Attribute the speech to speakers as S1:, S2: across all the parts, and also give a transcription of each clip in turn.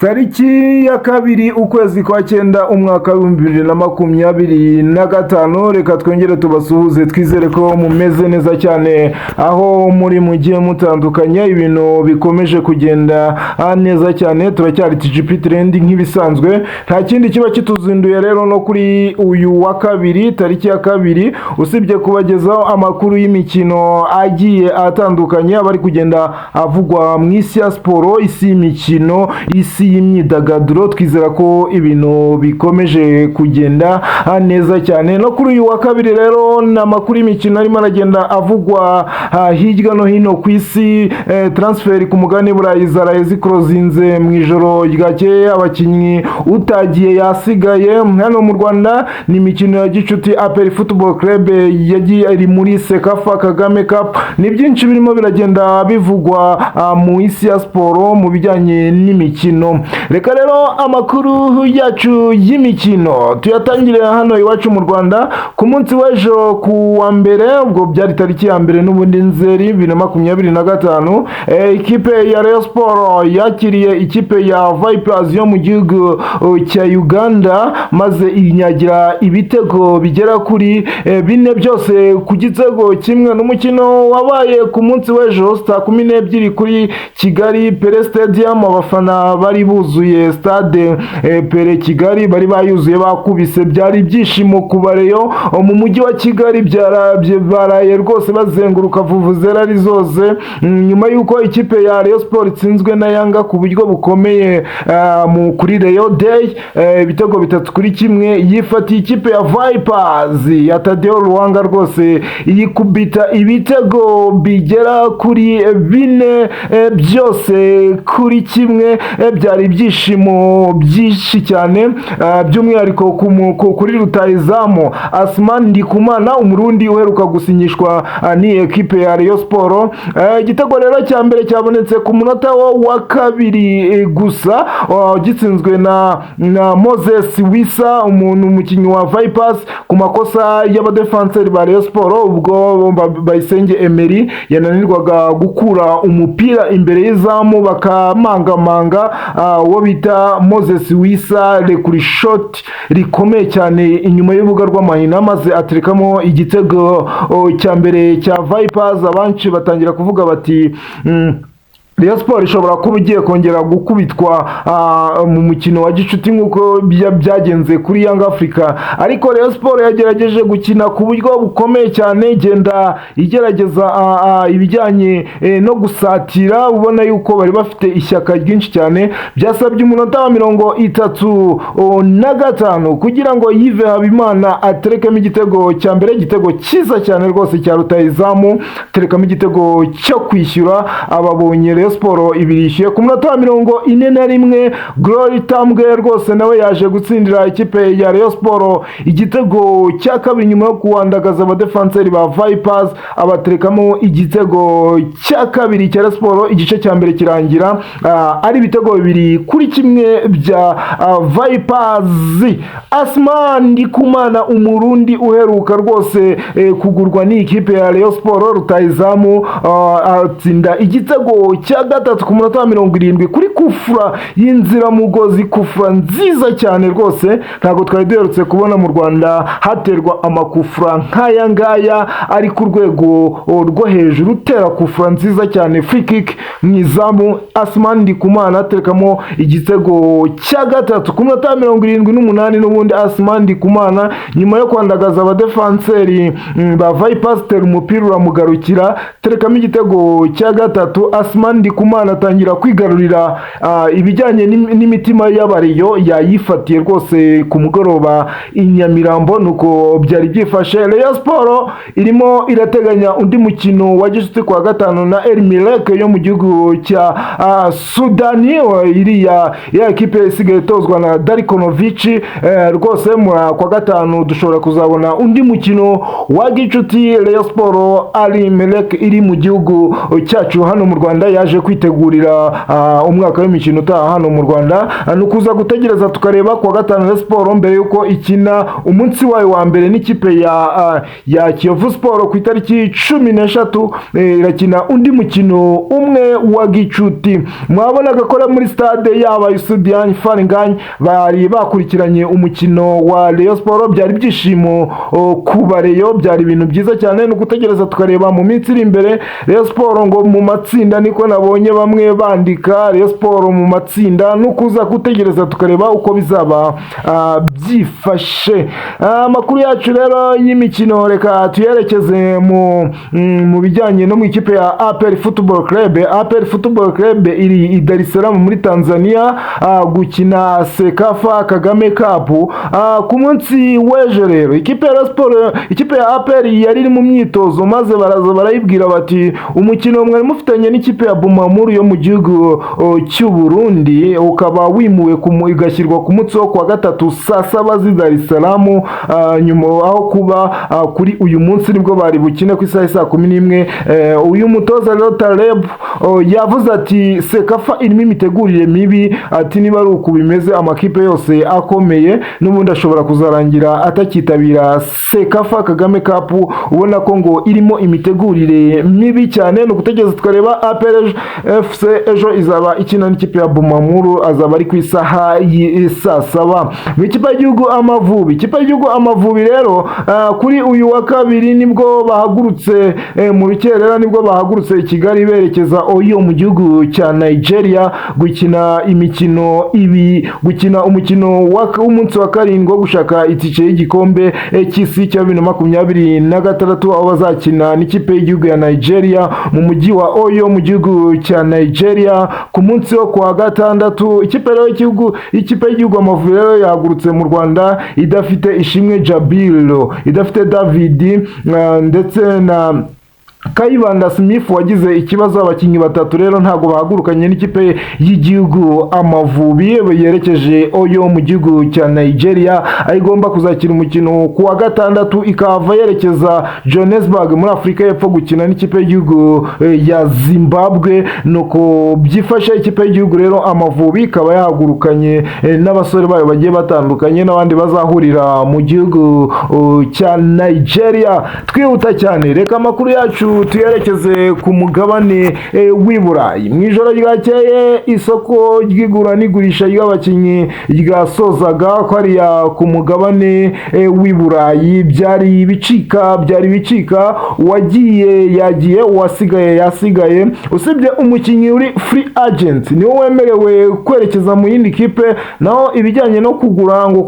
S1: Tariki ya kabiri ukwezi kwa cyenda umwaka w'ibihumbi bibiri na makumyabiri na gatanu. Reka twongere tubasuhuze, twizere ko mumeze neza cyane aho muri mugiye mutandukanye, ibintu bikomeje kugenda neza cyane. Turacyari TGP Trending nk'ibisanzwe, nta kindi kiba kituzinduye rero no kuri uyu wa kabiri, tariki ya kabiri, usibye kubagezaho amakuru y'imikino agiye atandukanye abari kugenda avugwa mu isi ya siporo, isi y'imikino, isi y'imyidagaduro. Twizera ko ibintu bikomeje kugenda neza cyane. No kuri uyu wa kabiri rero ni amakuru y'imikino arimo aragenda avugwa hirya no hino ku isi. Transfer ku mugani burayi zaraye zikrozinze mu ijoro ryakeye, abakinnyi utagiye yasigaye. Hano mu Rwanda ni imikino ya gicuti, APR Football Club yagiye ari muri Sekafa Kagame Cup. Ni byinshi birimo biragenda bivugwa mu isi ya siporo mu bijyanye n'imikino. Reka rero amakuru yacu y'imikino tuyatangire hano iwacu mu Rwanda ku munsi w'ejo ku wa mbere, ubwo byari tariki ya mbere n'ubundi Nzeri 2025. Ikipe ya Rayon Sport yakiriye ikipe ya Vipers yo mu gihugu cya Uganda, maze inyagira ibitego bigera kuri 4 byose ku gitego kimwe. N'umukino wabaye ku munsi w'ejo saa 12 kuri Kigali Pele Stadium. Abafana bari buzuye stade Pele Kigali, bari bayuzuye bakubise, byari ibyishimo ku bareyo mu mujyi wa Kigali, baraye rwose bazenguruka vuvuzera ari zose, nyuma yuko ikipe ya Rayon Sport itsinzwe na Yanga ku buryo bukomeye kuri Rayon Day, ibitego 3-1. Yifatiye ikipe ya Vipers ya Tadeo Ruwanga rwose yikubita ibitego bigera kuri 4 byose kuri kimwe. Byari ibyishimo byinshi cyane, by'umwihariko kuri rutahizamu Asman Ndikumana, umurundi uheruka gusinyishwa ni ekipe ya Rayon Sport. Igitego rero cya mbere cyabonetse ku munota wa kabiri gusa, gitsinzwe na Moses Wisa, umukinnyi wa Vipers, ku makosa y'abadefenseur ba Rayon Sport, ubwo Bayisenge Emery yananirwaga gukura umupira imbere y'izamu, bakamangamanga uwo bita Moses Wisa rekuri shot rikomeye cyane inyuma y'ubuga rw'amahina, maze aterekamo igitego cya mbere cya Vipers. Abanshi batangira kuvuga bati Rayon Sport ishobora kuba igiye kongera gukubitwa mu mukino wa gicuti nk'uko byagenze kuri Young Africa, ariko Rayon Sport yagerageje gukina ku buryo bukomeye cyane, igenda igerageza ibijyanye no gusatira, ubona yuko bari bafite ishyaka ryinshi cyane. Byasabye umunota wa 35 kugira ngo Yves Habimana aterekamo igitego cya mbere, igitego cyiza cyane rwose cya rutahizamu, aterekamo igitego cyo kwishyura. Ababonye Rayon Sport ibirishyuye ku munota wa 41. Glory Tambwe rwose nawe yaje gutsindira ikipe ya Rayon Sport igitego cya kabiri nyuma yo kuwandagaza abadefenseur ba Vipers, abaterekamo igitego cya kabiri cya Rayon Sport. Igice cya mbere kirangira ari ibitego 2-1 bya Vipers. Asman Ndikumana, umurundi uheruka rwose kugurwa ni ikipe ya Rayon Sport, rutahizamu, atsinda igitego cya gatatu ku munota wa 70 kuri kufura y'inzira mugozi, kufura nziza cyane rwose. Ntabwo twari duherutse kubona mu Rwanda haterwa amakufura nk'aya ngaya ari ku rwego rwo hejuru, utera kufura nziza cyane, free kick mu izamu. Asman Ndikumana aterekamo igitego cya gatatu ku munota wa 78. N'ubundi Asman Ndikumana nyuma yo kwandagaza abadefenseur ba Vipers, tera umupira uramugarukira, terekamo igitego cya gatatu. Asman Ndikumana atangira kwigarurira ibijyanye n'imitima y'abariyo, yayifatiye rwose ku mugoroba i Nyamirambo. Nuko byari byifashe. Rayon Sport irimo irateganya undi mukino wa gicuti kwa gatanu na El Merreikh yo mu gihugu cya Sudani. Iriya ya ekipe isigaye itozwa na Darikonovic. Rwose kwa gatanu dushobora kuzabona undi mukino wa gicuti. Rayon Sport El Merreikh iri mu gihugu cyacu hano mu Rwanda yaje bakomeje kwitegurira umwaka w'imikino utaha hano mu Rwanda. Ni ukuza gutegereza tukareba kuwa gatanu Rayon Sport mbere yuko ikina umunsi wayo wa mbere n'ikipe ya Kiyovu Sport ku itariki 13 irakina undi mukino umwe wa gicuti. Mwabonaga ko muri stade yaba Yusudian Faringanye bari bakurikiranye umukino wa Rayon Sport, byari byishimo ku bareyo, byari ibintu byiza cyane. No gutegereza tukareba mu minsi iri imbere Rayon Sport ngo mu matsinda, niko nabonye bamwe bandika Rayon Sport mu matsinda, no kuza gutegereza tukareba uko bizaba byifashe. Amakuru yacu rero y'imikino reka tuyerekeze mu bijyanye no mu ikipe ya APR Football Club. APR Football Club iri i Dar es Salaam muri Tanzania gukina Sekafa Kagame Cup ku munsi w'ejo. Rero ikipe ya APR yari iri mu myitozo, maze baraza barayibwira bati umukino mwari mufitanye n'ikipe ya Bumamuru yo mu gihugu cy'u Burundi ukaba wimuwe igashyirwa ku munsi wo kuwa gatatu saa 7 z'i Dar es Salaam, nyuma aho kuba kuri uyu munsi nibwo bari bukine ku isaha saa 11. Uyu mutoza rero Taleb yavuze ati Sekafa irimo imitegurire mibi, ati niba ari uku bimeze amakipe yose akomeye n'ubundi ashobora kuzarangira atakitabira Sekafa Kagame Cup, ubona ko ngo irimo imitegurire mibi cyane. No gutegereza tukareba APR FC ejo izaba ikina n'ikipe ya Bumamuru, azaba ari ku isaha saa 7. Mu ikipe y'igihugu Amavubi rero kuri uyu wa kabiri nibwo bahagurutse mu rukerera, nibwo bahagurutse i Kigali berekeza Oyo mu gihugu cya Nigeria gukina umukino w'umunsi wa karindwi wo gushaka itike y'igikombe cy'isi cya 2026, aho bazakina n'ikipe y'igihugu ya Nigeria mu mujyi wa Oyo mu gihugu cya Nigeria ku munsi wo kuwa gatandatu. Ikipe y'igihugu Amavubi rero yahagurutse mu Rwanda idafite Ishimwe Jabilo, idafite David ndetse na Kayibanda Smith wagize ikibazo. Abakinnyi batatu rero ntago bahagurukanye n'ikipe y'igihugu Amavubi, yerekeje Oyo mu gihugu cya Nigeria, ayigomba kuzakira umukino kuwa gatandatu, ikava yerekeza Johannesburg muri Afrika y'Epfo gukina n'ikipe y'igihugu ya Zimbabwe. Nuko byifasha ikipe y'igihugu rero Amavubi ikaba yahagurukanye n'abasore bayo bagiye batandukanye n'abandi bazahurira mu gihugu cya Nigeria. Twihuta cyane, reka amakuru yacu tuyerekeze ku mugabane w'i Burayi. Mu ijoro ryakeye isoko ry'igura n'igurisha ry'abakinnyi ryasozaga ko ari ku mugabane w'i Burayi byari bicika, uwagiye yagiye, uwasigaye yasigaye. Usibye umukinnyi uri free agent niwe wemerewe kwerekeza mu yindi kipe, naho ibijyanye no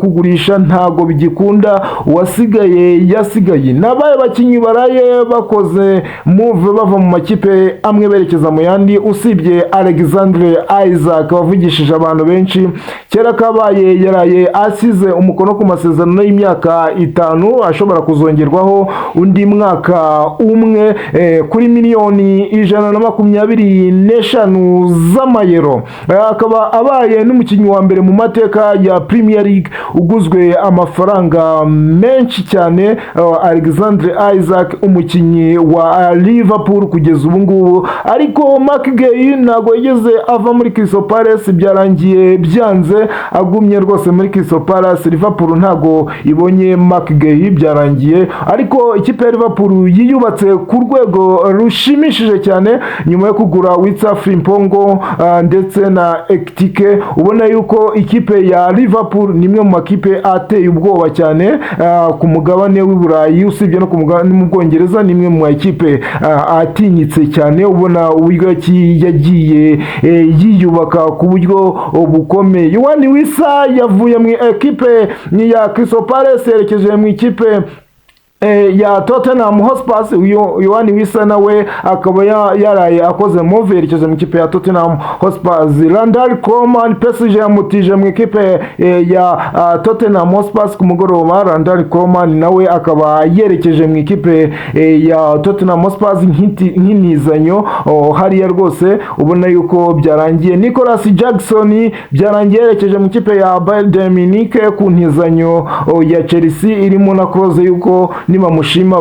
S1: kugurisha ntago bigikunda, uwasigaye yasigaye. Nabaye abakinnyi baraye bakoze move bava mu makipe amwe berekeza mu yandi, usibye Alexandre Isaac wavugishije abantu benshi. Kera kabaye yaraye asize umukono ku masezerano y'imyaka 5 ashobora kuzongerwaho undi mwaka umwe kuri miliyoni 125 z'amayero. Akaba abaye n'umukinnyi wa mbere mu mateka ya Premier League uguzwe amafaranga menshi cyane. Alexandre Isaac umukinnyi wa Liverpool kugeza ubu ngubu, ariko McGay ntago yigeze ava muri Crystal Palace, byarangiye byanze agumye rwose muri Crystal Palace. Liverpool ntago ibonye McGay, byarangiye. Ariko ikipe ya Liverpool yiyubatse ku rwego rushimishije cyane nyuma yo kugura Witsa Frimpong ndetse na Ekitike. Ubona yuko ikipe ya Liverpool nimwe mu makipe ateye ubwoba cyane ku mugabane w'i Burayi, usibye no ku mugabane mu Bwongereza, nimwe mu makipe atinyitse cyane. Ubona uburyo yagiye yiyubaka ku buryo bukomeye. Yohani Wissa yavuye mu ekipe ya Crystal Palace yerekeje mu ikipe ya Tottenham Hotspur. Yohani Wissa nawe akaba yaraye akoze move yerekeje mu ikipe ya Tottenham Hotspur. Randal Koeman PSG yamutije mu ikipe ya Tottenham Hotspur ku mugoroba. Randal Koeman nawe akaba yerekeje mu ikipe ya Tottenham Hotspur nk'inizanyo hariya rwose. Ubona yuko byarangiye. Nicolas Jackson byarangiye yerekeje mu ikipe ya Bayern Munich ku ntizanyo ya Chelsea irimo na clause yuko nibamushima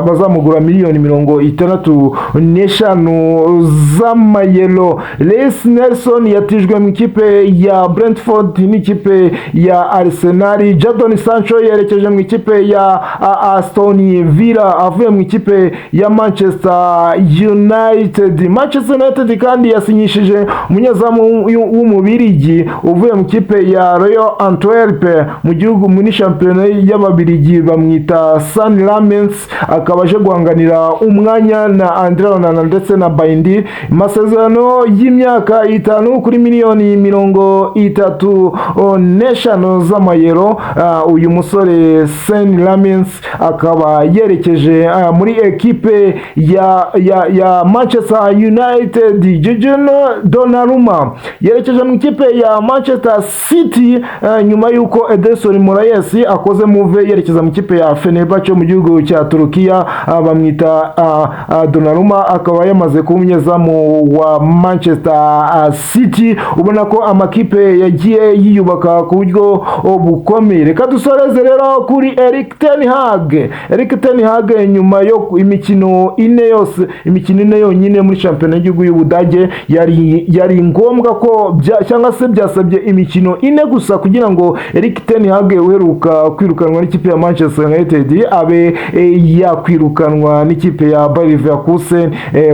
S1: bazamugura miliyoni 65 z'amayero. Reece Nelson yatijwe mu ikipe ya Brentford n'ikipe ya Arsenal. Jadon Sancho yerekeje mu ikipe ya Aston Villa avuye mu ikipe ya Manchester United. Manchester United kandi yasinyishije umunyezamu w'umubirigi uvuye mu ikipe ya Royal Antwerp mu gihugu muri shampiyona y'ababirigi bamwita San Lamens, akaba aje guhanganira umwanya na Andre Onana ndetse na Baindi. Amasezerano y'imyaka 5 kuri miliyoni 35 z'amayero. Uyu musore San Lamens akaba yerekeje muri ekipe ya Manchester United. Jorginho Donnarumma yerekeje mu ikipe ya Manchester City nyuma yuko Ederson Moraes akoze move yerekeza mu ikipe ya Fenerbahce mu gihugu cya Turukiya. Bamwita Donnarumma akaba yamaze kuba umunyezamu wa Manchester City. Ubona ko amakipe yagiye yiyubaka ku buryo bukomeye. Reka dusoreze rero kuri Erik ten Hag. Erik ten Hag nyuma yo imikino ine yonyine muri shampiyona y'igihugu y'Ubudage yari ngombwa ko cyangwa se byasabye imikino ine gusa kugira ngo Erik ten Hag uheruka kwirukanwa n'ikipe ya Manchester United abe yakwirukanwa n'ikipe ya Bayer Leverkusen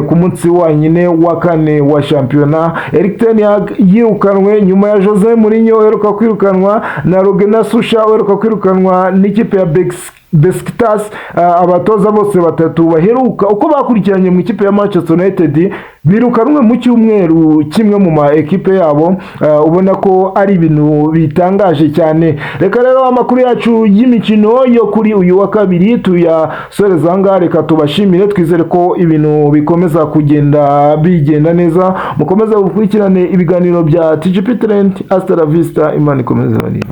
S1: ku munsi wanyine wa kane wa shampiyona. Erik ten Hag yirukanwe nyuma ya Jose Mourinho uheruka kwirukanwa na Rogena Susha uheruka kwirukanwa n'ikipe ya Besiktas. Abatoza bose batatu baheruka uko bakurikiranye mu ikipe ya Manchester United birukanwe mu cyumweru kimwe mu ma ekipe yabo. Ubona ko ari ibintu bitangaje cyane. Reka rero amakuru yacu y'imikino yo kuri uyu wa kabiri tuyasoreza ahangaha. Reka tubashimire, twizere ko ibintu bikomeza kugenda bigenda neza. Mukomeza gukurikirane ibiganiro bya TGP Trend. Hasta la vista, Imana ikomeze barinde.